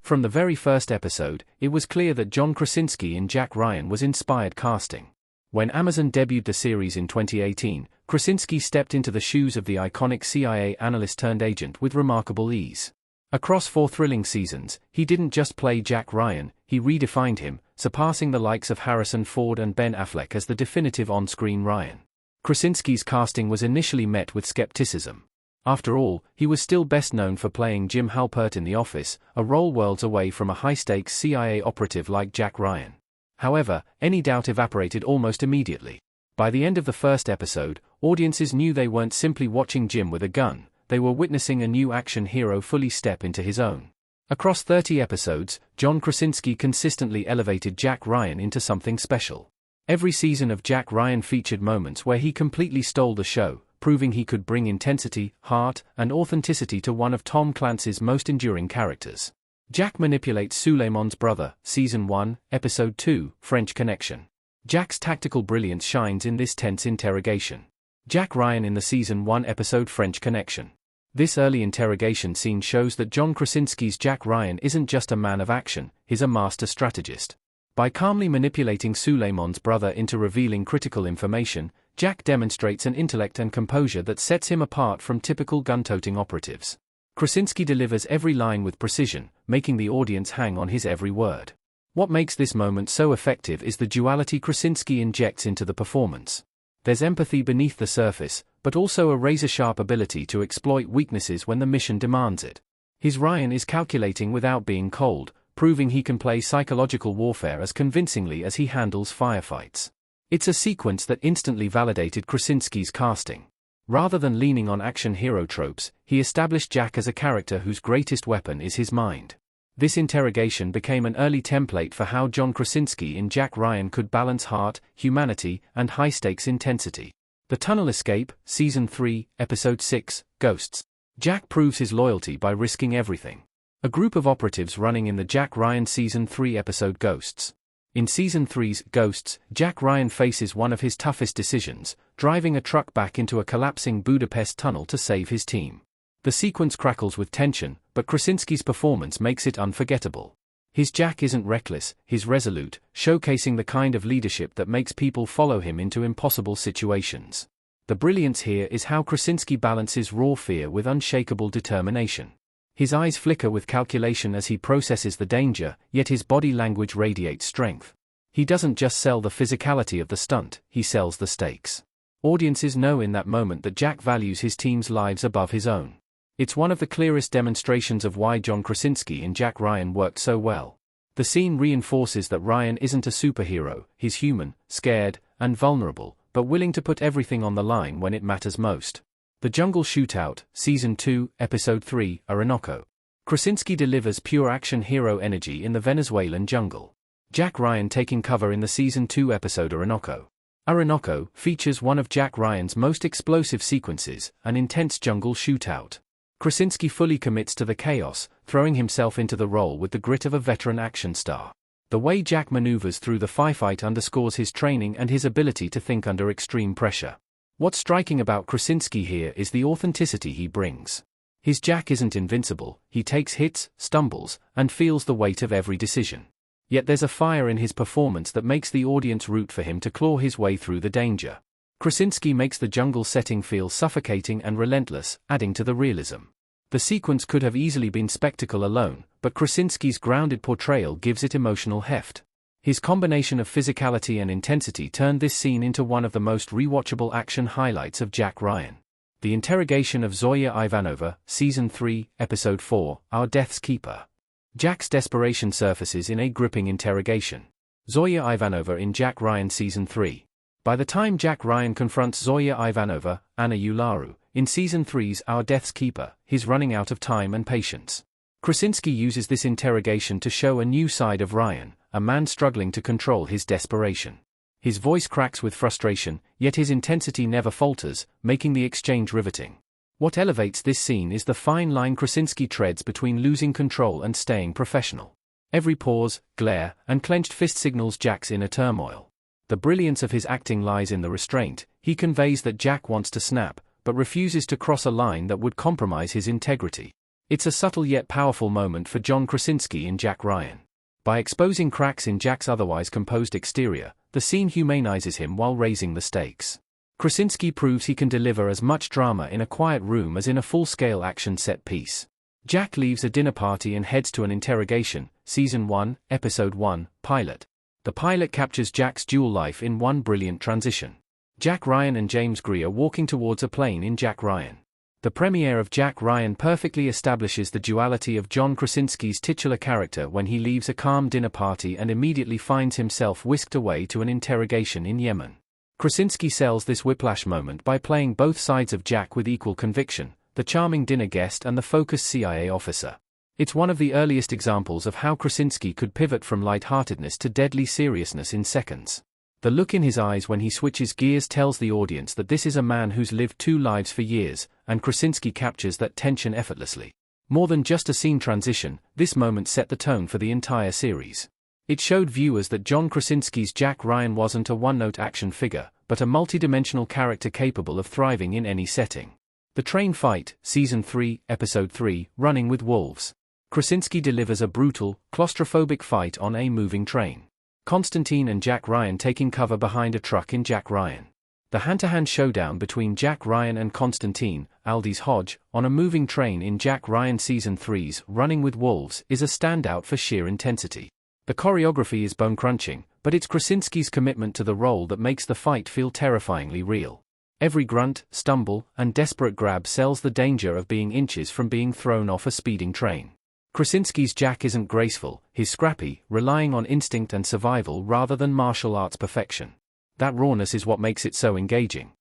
From the very first episode, it was clear that John Krasinski in Jack Ryan was inspired casting. When Amazon debuted the series in 2018, Krasinski stepped into the shoes of the iconic CIA analyst-turned-agent with remarkable ease. Across 4 thrilling seasons, he didn't just play Jack Ryan, he redefined him, surpassing the likes of Harrison Ford and Ben Affleck as the definitive on-screen Ryan. Krasinski's casting was initially met with skepticism. After all, he was still best known for playing Jim Halpert in The Office, a role worlds away from a high-stakes CIA operative like Jack Ryan. However, any doubt evaporated almost immediately. By the end of the first episode, audiences knew they weren't simply watching Jim with a gun, they were witnessing a new action hero fully step into his own. Across 30 episodes, John Krasinski consistently elevated Jack Ryan into something special. Every season of Jack Ryan featured moments where he completely stole the show, proving he could bring intensity, heart, and authenticity to one of Tom Clancy's most enduring characters. Jack manipulates Suleiman's brother, Season 1, Episode 2, French Connection. Jack's tactical brilliance shines in this tense interrogation. Jack Ryan in the Season 1 episode French Connection. This early interrogation scene shows that John Krasinski's Jack Ryan isn't just a man of action, he's a master strategist. By calmly manipulating Suleiman's brother into revealing critical information, Jack demonstrates an intellect and composure that sets him apart from typical gun-toting operatives. Krasinski delivers every line with precision, making the audience hang on his every word. What makes this moment so effective is the duality Krasinski injects into the performance. There's empathy beneath the surface, but also a razor-sharp ability to exploit weaknesses when the mission demands it. His Ryan is calculating without being cold, proving he can play psychological warfare as convincingly as he handles firefights. It's a sequence that instantly validated Krasinski's casting. Rather than leaning on action hero tropes, he established Jack as a character whose greatest weapon is his mind. This interrogation became an early template for how John Krasinski in Jack Ryan could balance heart, humanity, and high-stakes intensity. The Tunnel Escape, Season 3, Episode 6, Ghosts. Jack proves his loyalty by risking everything. A group of operatives running in the Jack Ryan Season 3 episode Ghosts. In Season 3's Ghosts, Jack Ryan faces one of his toughest decisions, driving a truck back into a collapsing Budapest tunnel to save his team. The sequence crackles with tension, but Krasinski's performance makes it unforgettable. His Jack isn't reckless, he's resolute, showcasing the kind of leadership that makes people follow him into impossible situations. The brilliance here is how Krasinski balances raw fear with unshakable determination. His eyes flicker with calculation as he processes the danger, yet his body language radiates strength. He doesn't just sell the physicality of the stunt, he sells the stakes. Audiences know in that moment that Jack values his team's lives above his own. It's one of the clearest demonstrations of why John Krasinski in Jack Ryan worked so well. The scene reinforces that Ryan isn't a superhero, he's human, scared, and vulnerable, but willing to put everything on the line when it matters most. The Jungle Shootout, Season 2, Episode 3, Orinoco. Krasinski delivers pure action hero energy in the Venezuelan jungle. Jack Ryan taking cover in the Season 2 episode Orinoco. Orinoco features one of Jack Ryan's most explosive sequences, an intense jungle shootout. Krasinski fully commits to the chaos, throwing himself into the role with the grit of a veteran action star. The way Jack maneuvers through the firefight underscores his training and his ability to think under extreme pressure. What's striking about Krasinski here is the authenticity he brings. His Jack isn't invincible, he takes hits, stumbles, and feels the weight of every decision. Yet there's a fire in his performance that makes the audience root for him to claw his way through the danger. Krasinski makes the jungle setting feel suffocating and relentless, adding to the realism. The sequence could have easily been spectacle alone, but Krasinski's grounded portrayal gives it emotional heft. His combination of physicality and intensity turned this scene into one of the most rewatchable action highlights of Jack Ryan. The interrogation of Zoya Ivanova, Season 3, Episode 4, Our Death's Keeper. Jack's desperation surfaces in a gripping interrogation. Zoya Ivanova in Jack Ryan Season 3. By the time Jack Ryan confronts Zoya Ivanova, Anna Eularu, in Season 3's Our Death's Keeper, he's running out of time and patience. Krasinski uses this interrogation to show a new side of Ryan, a man struggling to control his desperation. His voice cracks with frustration, yet his intensity never falters, making the exchange riveting. What elevates this scene is the fine line Krasinski treads between losing control and staying professional. Every pause, glare, and clenched fist signals Jack's inner turmoil. The brilliance of his acting lies in the restraint. He conveys that Jack wants to snap, but refuses to cross a line that would compromise his integrity. It's a subtle yet powerful moment for John Krasinski in Jack Ryan. By exposing cracks in Jack's otherwise composed exterior, the scene humanizes him while raising the stakes. Krasinski proves he can deliver as much drama in a quiet room as in a full-scale action set piece. Jack leaves a dinner party and heads to an interrogation, Season 1, Episode 1, pilot. The pilot captures Jack's dual life in one brilliant transition. Jack Ryan and James Greer walking towards a plane in Jack Ryan. The premiere of Jack Ryan perfectly establishes the duality of John Krasinski's titular character when he leaves a calm dinner party and immediately finds himself whisked away to an interrogation in Yemen. Krasinski sells this whiplash moment by playing both sides of Jack with equal conviction, the charming dinner guest and the focused CIA officer. It's one of the earliest examples of how Krasinski could pivot from lightheartedness to deadly seriousness in seconds. The look in his eyes when he switches gears tells the audience that this is a man who's lived two lives for years, and Krasinski captures that tension effortlessly. More than just a scene transition, this moment set the tone for the entire series. It showed viewers that John Krasinski's Jack Ryan wasn't a one-note action figure, but a multidimensional character capable of thriving in any setting. The train fight, Season 3, Episode 3, Running with Wolves. Krasinski delivers a brutal, claustrophobic fight on a moving train. Constantine and Jack Ryan taking cover behind a truck in Jack Ryan. The hand-to-hand showdown between Jack Ryan and Constantine, Aldis Hodge, on a moving train in Jack Ryan Season 3's Running with Wolves is a standout for sheer intensity. The choreography is bone-crunching, but it's Krasinski's commitment to the role that makes the fight feel terrifyingly real. Every grunt, stumble, and desperate grab sells the danger of being inches from being thrown off a speeding train. Krasinski's Jack isn't graceful, he's scrappy, relying on instinct and survival rather than martial arts perfection. That rawness is what makes it so engaging.